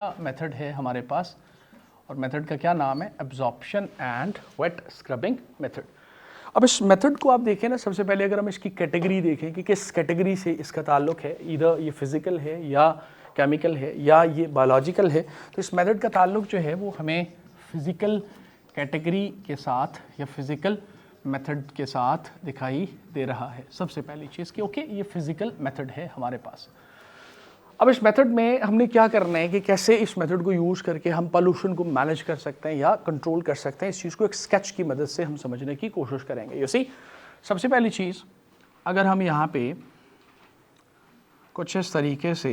Method है हमारे पास और मेथड का क्या नाम है, absorption and wet scrubbing method. अब इस मेथड को आप देखें ना, सबसे पहले अगर हम इसकी कैटेगरी देखें कि किस कैटेगरी से इसका ताल्लुक है, इधर ये फिजिकल है या केमिकल है या ये बायोलॉजिकल है, तो इस मेथड का ताल्लुक जो है वो हमें फिजिकल कैटेगरी के साथ या फिजिकल मेथड के साथ दिखाई दे रहा है। सबसे पहली चीज़ कि ओके ये फिजिकल मेथड है हमारे पास। अब इस मेथड में हमने क्या करना है कि कैसे इस मेथड को यूज़ करके हम पोल्यूशन को मैनेज कर सकते हैं या कंट्रोल कर सकते हैं, इस चीज़ को एक स्केच की मदद से हम समझने की कोशिश करेंगे। यू सी, सबसे पहली चीज़ अगर हम यहाँ पे कुछ इस तरीके से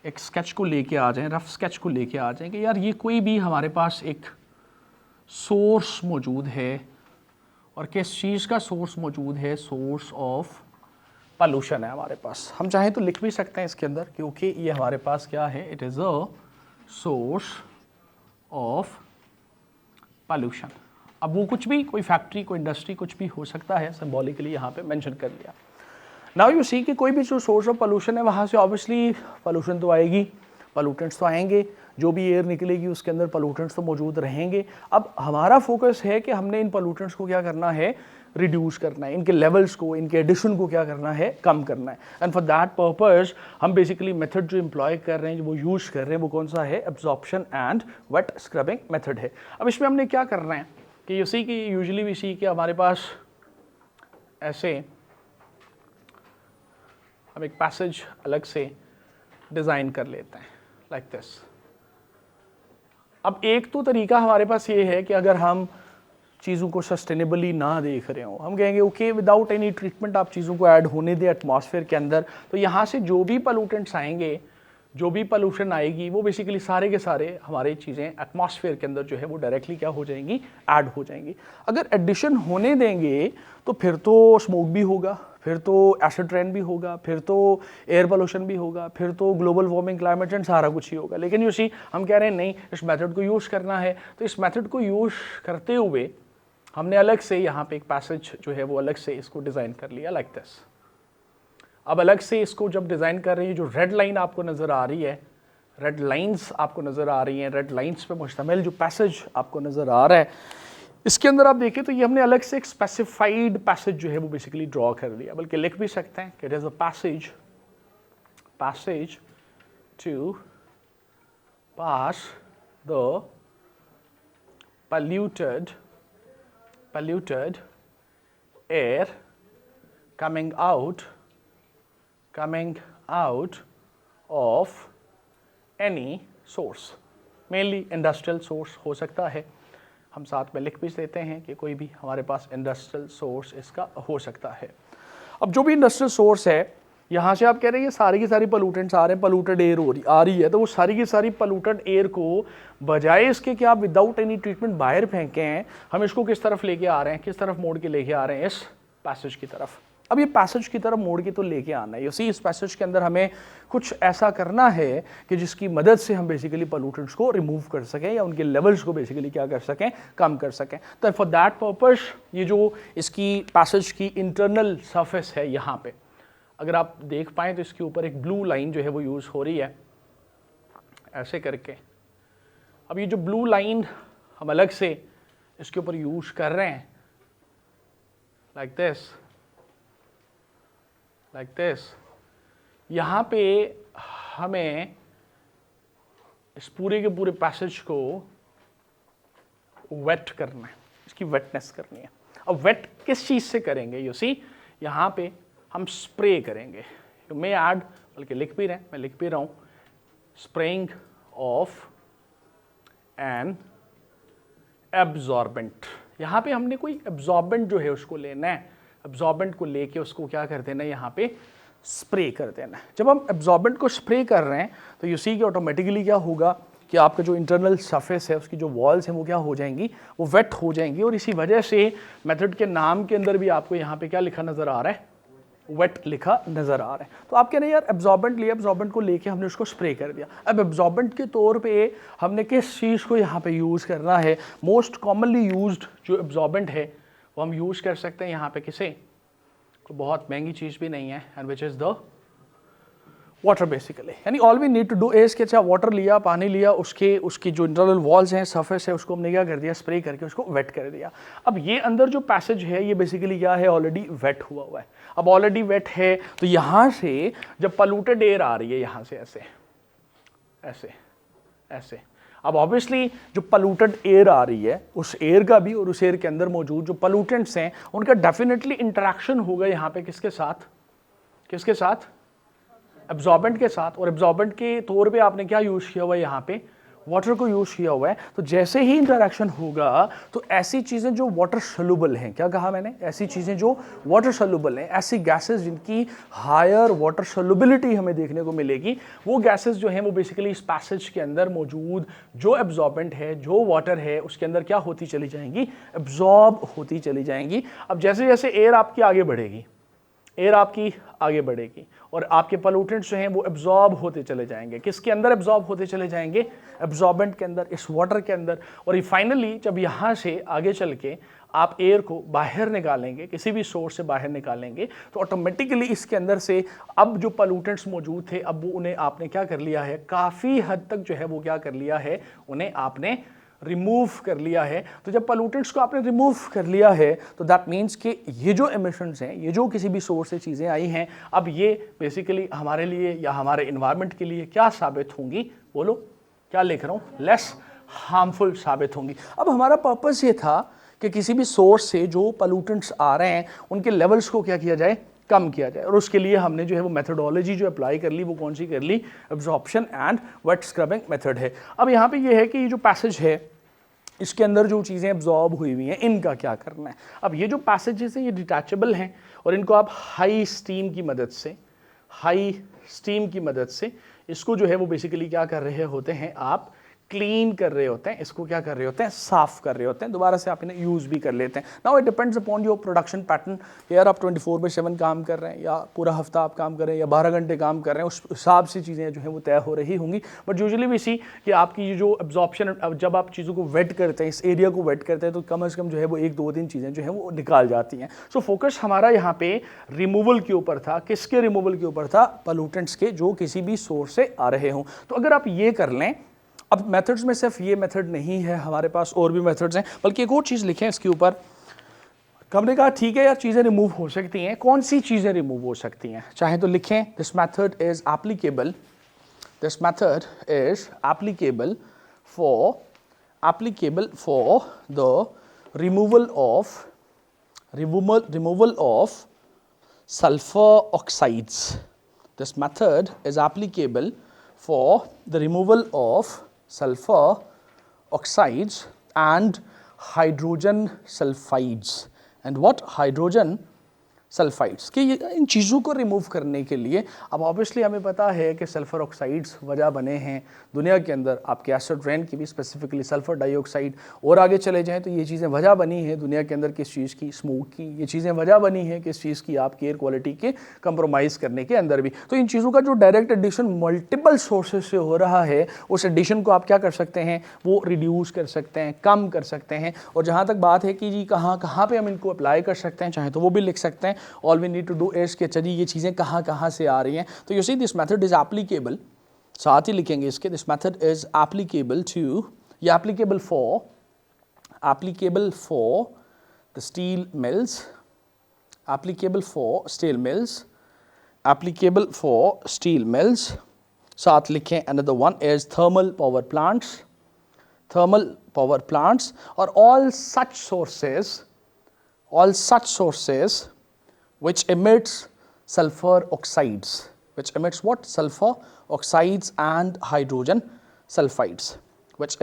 एक स्केच को लेके आ जाएं, रफ स्केच को लेके आ जाएं कि यार ये कोई भी हमारे पास एक सोर्स मौजूद है और किस चीज़ का सोर्स मौजूद है, सोर्स ऑफ पॉल्यूशन है हमारे पास। हम चाहें तो लिख भी सकते हैं इसके अंदर, क्योंकि ये हमारे पास क्या है, it is a source of pollution. अब वो कुछ भी, कोई फैक्ट्री, कोई इंडस्ट्री, कुछ भी हो सकता है, सिंबॉलिकली यहाँ पे मेंशन कर लिया। नाउ यू सी कि कोई भी जो सोर्स ऑफ पॉल्यूशन है वहाँ से ऑब्वियसली पॉल्यूशन तो आएगी, पॉल्यूटेंट्स तो आएंगे, जो भी एयर निकलेगी उसके अंदर पॉल्यूटेंट्स तो मौजूद रहेंगे। अब हमारा फोकस है कि हमने इन पॉल्यूटेंट्स को क्या करना है, रिड्यूस करना है, इनके लेवल्स को, इनके एडिशन को क्या करना है, कम करना है। एंड फॉर दैट पर्पस हम बेसिकली मेथड जो एम्प्लॉय कर रहे हैं, जो वो यूज़ कर रहे हैं, वो कौन सा है, absorption and wet scrubbing method है। अब इसमें हमने क्या करना है कि यू सी कि यूजुअली वी सी कि हमारे पास ऐसे हम एक पैसेज अलग से डिज़ाइन कर लेते हैं लाइक दिस। अब एक तो तरीका हमारे पास ये है कि अगर हम चीज़ों को सस्टेनेबली ना देख रहे हो, हम कहेंगे ओके विदाउट एनी ट्रीटमेंट आप चीज़ों को ऐड होने दें एटमॉस्फेयर के अंदर, तो यहाँ से जो भी पॉल्यूटेंट्स आएंगे, जो भी पॉल्यूशन आएगी, वो बेसिकली सारे के सारे हमारे चीज़ें एटमॉस्फेयर के अंदर जो है वो डायरेक्टली क्या हो जाएंगी, ऐड हो जाएंगी। अगर एडिशन होने देंगे तो फिर तो स्मोक भी होगा, फिर तो एसिड रेन भी होगा, फिर तो एयर पोल्यूशन भी होगा, फिर तो ग्लोबल वार्मिंग, क्लाइमेट चेंज, सारा कुछ ही होगा। लेकिन यू सी हम कह रहे हैं नहीं, इस मेथड को यूज़ करना है, तो इस मेथड को यूज़ करते हुए हमने अलग से यहाँ पे एक पैसेज जो है वो अलग से इसको डिज़ाइन कर लिया लाइक दिस। अब अलग से इसको जब डिज़ाइन कर रही है, जो रेड लाइन आपको नज़र आ रही है, रेड लाइंस आपको नज़र आ रही हैं, रेड लाइंस पे मुश्तमिल जो पैसेज आपको नज़र आ रहा है, इसके अंदर आप देखें तो ये हमने अलग से एक स्पेसिफाइड पैसेज जो है वो बेसिकली ड्रॉ कर लिया, बल्कि लिख भी सकते हैं कि it is a passage to pass the polluted air coming out of any source, mainly industrial source हो सकता है। हम साथ में लिख भी देते हैं कि कोई भी हमारे पास इंडस्ट्रियल सोर्स इसका हो सकता है। अब जो भी इंडस्ट्रियल सोर्स है, यहाँ से आप कह रहे हैं ये सारी की सारी पॉल्यूटेंट्स आ रहे हैं, पॉल्यूटेड एयर आ रही है, तो वो सारी की सारी पॉल्यूटेड एयर को बजाय इसके कि आप विदाउट एनी ट्रीटमेंट बाहर फेंके हैं, हम इसको किस तरफ लेके आ रहे हैं, किस तरफ मोड़ के लेके आ रहे हैं, इस पैसेज की तरफ। अब ये पैसेज की तरफ मोड़ के तो लेके आना है, यू सी इस पैसेज के अंदर हमें कुछ ऐसा करना है कि जिसकी मदद से हम बेसिकली पॉल्यूटेंट्स को रिमूव कर सकें या उनके लेवल्स को बेसिकली क्या कर सकें, कम कर सकें। तो फॉर दैट पर्पस ये जो इसकी पैसेज की इंटरनल सरफेस है, यहाँ पे अगर आप देख पाएँ तो इसके ऊपर एक ब्लू लाइन जो है वो यूज़ हो रही है ऐसे करके। अब ये जो ब्लू लाइन हम अलग से इसके ऊपर यूज़ कर रहे हैं लाइक दिस, यहाँ पे हमें इस पूरे के पूरे पैसेज को वेट करना है, इसकी वेटनेस करनी है। अब वेट किस चीज़ से करेंगे, यू सी यहाँ पे हम स्प्रे करेंगे, यू मे ऐड, बल्कि लिख भी रहे हैं, मैं लिख भी रहा हूँ, स्प्रेइंग ऑफ एन एब्जॉर्बेंट। यहाँ पे हमने कोई एब्जॉर्बेंट जो है उसको लेना है, एब्जॉर्बेंट को लेके उसको क्या कर देना है, यहाँ पे स्प्रे कर देना है। जब हम एब्जॉर्बेंट को स्प्रे कर रहे हैं तो यू सी कि ऑटोमेटिकली क्या होगा कि आपका जो इंटरनल सरफेस है, उसकी जो वॉल्स हैं वो क्या हो जाएंगी, वो वेट हो जाएंगी। और इसी वजह से मेथड के नाम के अंदर भी आपको यहाँ पे क्या लिखा नज़र आ रहा है, वेट लिखा नज़र आ रहा है। तो आप कह रहे हैं यार एब्जॉर्बेंट लिया, एब्जॉर्बेंट को लेके हमने उसको स्प्रे कर दिया। अब एब्जॉर्बेंट के तौर पे हमने किस चीज़ को यहाँ पे यूज़ करना है, मोस्ट कॉमनली यूज्ड जो एब्जॉर्बेंट है वो हम यूज़ कर सकते हैं यहाँ पे किसे, तो बहुत महंगी चीज़ भी नहीं है, and which is the water basically, यानी all we need to do is कि अच्छा वाटर लिया, पानी लिया, उसकी जो इंटरनल वॉल्स हैं, सरफेस है, उसको हमने क्या कर दिया, स्प्रे करके उसको वेट कर दिया। अब ये अंदर जो पैसेज है ये बेसिकली क्या है, ऑलरेडी वेट हुआ हुआ है। अब ऑलरेडी वेट है तो यहाँ से जब पॉल्यूटेड एयर आ रही है, यहाँ से ऐसे ऐसे ऐसे, अब ऑब्वियसली जो पॉल्यूटेड एयर आ रही है उस एयर का भी और उस एयर के अंदर मौजूद जो पॉल्यूटेंट्स हैं उनका डेफिनेटली इंटरेक्शन होगा यहाँ पे किसके साथ, किसके साथ, एब्जॉर्बेंट के साथ। और एब्जॉर्बेंट के तौर पे आपने क्या यूज किया हुआ है, यहाँ पे वाटर को यूज किया हुआ है। तो जैसे ही इंटरेक्शन होगा तो ऐसी चीजें जो वाटर सोल्यूबल हैं, क्या कहा मैंने, ऐसी चीजें जो वाटर सोल्यूबल हैं, ऐसी गैसेस जिनकी हायर वाटर सोल्यूबिलिटी हमें देखने को मिलेगी, वो गैसेस जो हैं वो बेसिकली इस पैसेज के अंदर मौजूद जो एब्जॉर्बेंट है, जो वाटर है, उसके अंदर क्या होती चली जाएंगी, एब्जॉर्ब होती चली जाएंगी। अब जैसे जैसे एयर आपकी आगे बढ़ेगी, एयर आपकी आगे बढ़ेगी और आपके पॉल्यूटेंट्स जो हैं वो एब्जॉर्ब होते चले जाएंगे। किसके अंदर एब्जॉर्ब होते चले जाएंगे, एब्जॉर्बेंट के अंदर, इस वाटर के अंदर। और ये फाइनली जब यहाँ से आगे चल के आप एयर को बाहर निकालेंगे, किसी भी सोर्स से बाहर निकालेंगे, तो ऑटोमेटिकली इसके अंदर से अब जो पॉल्यूटेंट्स मौजूद थे अब वो उन्हें आपने क्या कर लिया है, काफ़ी हद तक जो है वो क्या कर लिया है, उन्हें आपने रिमूव कर लिया है। तो जब पॉल्यूटेंट्स को आपने रिमूव कर लिया है तो दैट मीन्स कि ये जो एमिशंस हैं, ये जो किसी भी सोर्स से चीज़ें आई हैं, अब ये बेसिकली हमारे लिए या हमारे इन्वायरमेंट के लिए क्या साबित होंगी, बोलो क्या लिख रहा हूँ, लेस हार्मफुल साबित होंगी। अब हमारा पर्पस ये था कि किसी भी सोर्स से जो पॉल्यूटेंट्स आ रहे हैं उनके लेवल्स को क्या किया जाए, कम किया जाए। और उसके लिए हमने जो है वो मेथडोलॉजी जो अप्लाई कर ली, वो कौन सी कर ली, absorption and wet scrubbing method है। अब यहाँ पे ये है कि ये जो पैसेज है इसके अंदर जो चीज़ें एब्जॉर्ब हुई हुई हैं इनका क्या करना है। अब ये जो पैसेजेस हैं ये डिटैचेबल हैं और इनको आप हाई स्टीम की मदद से, हाई स्टीम की मदद से इसको जो है वो बेसिकली क्या कर रहे होते हैं, आप क्लीन कर रहे होते हैं, इसको क्या कर रहे होते हैं, साफ कर रहे होते हैं, दोबारा से आप इन्हें यूज़ भी कर लेते हैं। Now it depends upon your production pattern, यार आप 24/7 काम कर रहे हैं या पूरा हफ्ता आप काम कर रहे हैं या 12 घंटे काम कर रहे हैं, उस हिसाब से चीज़ें जो हैं वो तय हो रही होंगी। बट यूजुअली भी सी कि आपकी जो एब्जॉर्प्शन, जब आप चीज़ों को वेट करते हैं, इस एरिया को वेट करते हैं, तो कम से कम जो है वो 1-2-3 चीज़ें जो हैं वो निकाल जाती हैं। सो फोकस हमारा यहाँ पे रिमूवल के ऊपर था। किसके रिमूवल के ऊपर था, पॉल्यूटेंट्स के जो किसी भी सोर्स से आ रहे हों। तो अगर आप ये कर लें, अब मेथड्स में सिर्फ ये मेथड नहीं है, हमारे पास और भी मेथड्स हैं, बल्कि एक और चीज़ लिखें इसके ऊपर। हमने कहा ठीक है यार चीज़ें रिमूव हो सकती हैं, कौन सी चीज़ें रिमूव हो सकती हैं, चाहे तो लिखें this method is applicable, this method is applicable for the removal of sulphur oxides. This method is applicable for the removal of sulfur oxides and hydrogen sulfides and what hydrogen sulphides कि इन चीज़ों को remove करने के लिए अब obviously हमें पता है कि सल्फ़र ऑक्साइड्स वजह बने हैं दुनिया के अंदर, आपके एसिड रेन की भी, स्पेसिफिकली सल्फ़र डाइऑक्साइड। और आगे चले जाएं तो ये चीज़ें वजह बनी है दुनिया के अंदर किस चीज़ की, स्मोक की। ये चीज़ें वजह बनी है किस चीज़ की, आपकी एयर क्वालिटी के कंप्रोमाइज़ करने के अंदर भी। तो इन चीज़ों का जो डायरेक्ट एडिशन मल्टीपल सोर्सेज से हो रहा है, उस एडिशन को आप क्या कर सकते हैं, वो रिड्यूस कर सकते हैं, कम कर सकते हैं। और जहाँ तक बात है कि जी कहाँ कहाँ पर हम इनको अप्लाई कर सकते हैं, चाहे तो वो भी लिख सकते हैं। All we need to do is कि चलिए ये चीज़ें कहाँ कहाँ से आ रही हैं। तो you see this method is applicable, साथ ही लिखेंगे इसके, this method is applicable to, ये applicable for the steel mills, applicable for steel mills, applicable for steel mills। साथ लिखें another one is thermal power plants, thermal power plants और all such sources which emits sulfur oxides, which emits what, sulfur oxides and hydrogen sulfides, which